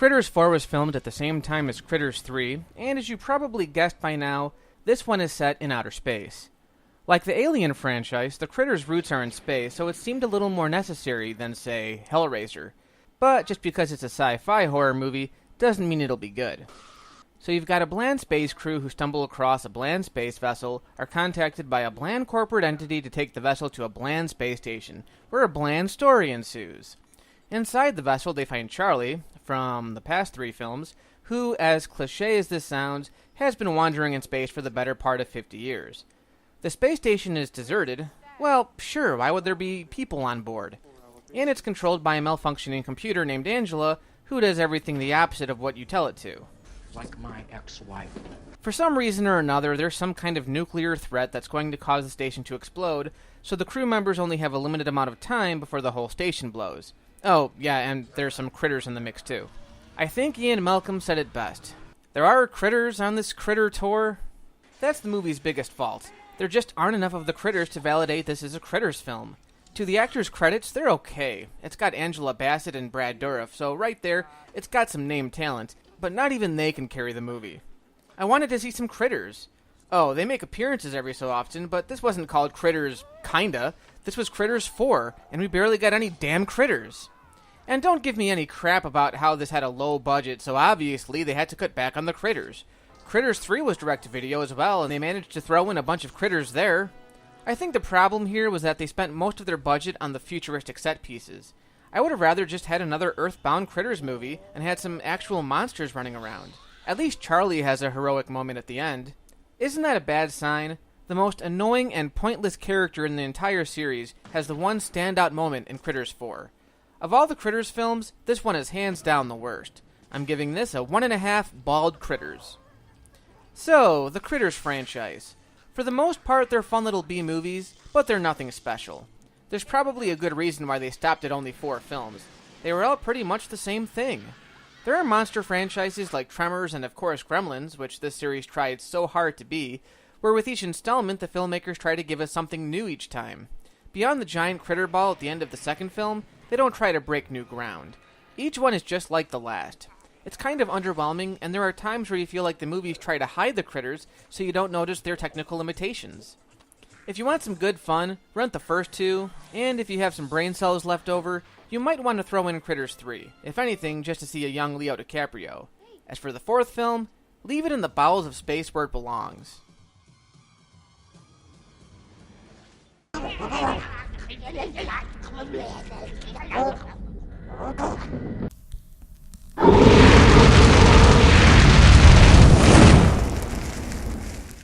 Critters 4 was filmed at the same time as Critters 3, and as you probably guessed by now, this one is set in outer space. Like the Alien franchise, the Critters' roots are in space, so it seemed a little more necessary than, say, Hellraiser. But just because it's a sci-fi horror movie doesn't mean it'll be good. So you've got a bland space crew who stumble across a bland space vessel, are contacted by a bland corporate entity to take the vessel to a bland space station, where a bland story ensues. Inside the vessel, they find Charlie, from the past 3 films, who, as cliché as this sounds, has been wandering in space for the better part of 50 years. The space station is deserted. Well, sure, why would there be people on board? And it's controlled by a malfunctioning computer named Angela, who does everything the opposite of what you tell it to. Like my ex-wife. For some reason or another, there's some kind of nuclear threat that's going to cause the station to explode, so the crew members only have a limited amount of time before the whole station blows. Oh, yeah, and there's some critters in the mix, too. I think Ian Malcolm said it best. There are critters on this critter tour. That's the movie's biggest fault. There just aren't enough of the critters to validate this is a Critters film. To the actors' credits, they're okay. It's got Angela Bassett and Brad Dourif, so right there, it's got some name talent, but not even they can carry the movie. I wanted to see some critters. Oh, they make appearances every so often, but this wasn't called Critters kinda. This was Critters 4, and we barely got any damn critters. And don't give me any crap about how this had a low budget, so obviously they had to cut back on the critters. Critters 3 was direct-to-video as well, and they managed to throw in a bunch of critters there. I think the problem here was that they spent most of their budget on the futuristic set pieces. I would have rather just had another Earthbound Critters movie and had some actual monsters running around. At least Charlie has a heroic moment at the end. Isn't that a bad sign? The most annoying and pointless character in the entire series has the one standout moment in Critters 4. Of all the Critters films, this one is hands down the worst. I'm giving this a 1.5 bald critters. So, the Critters franchise. For the most part, they're fun little B-movies, but they're nothing special. There's probably a good reason why they stopped at only 4 films. They were all pretty much the same thing. There are monster franchises like Tremors and of course Gremlins, which this series tried so hard to be, where with each installment the filmmakers try to give us something new each time. Beyond the giant critter ball at the end of the second film, they don't try to break new ground. Each one is just like the last. It's kind of underwhelming, and there are times where you feel like the movies try to hide the critters so you don't notice their technical limitations. If you want some good fun, rent the first 2, and if you have some brain cells left over, you might want to throw in Critters 3, if anything, just to see a young Leo DiCaprio. As for the 4th film, leave it in the bowels of space where it belongs.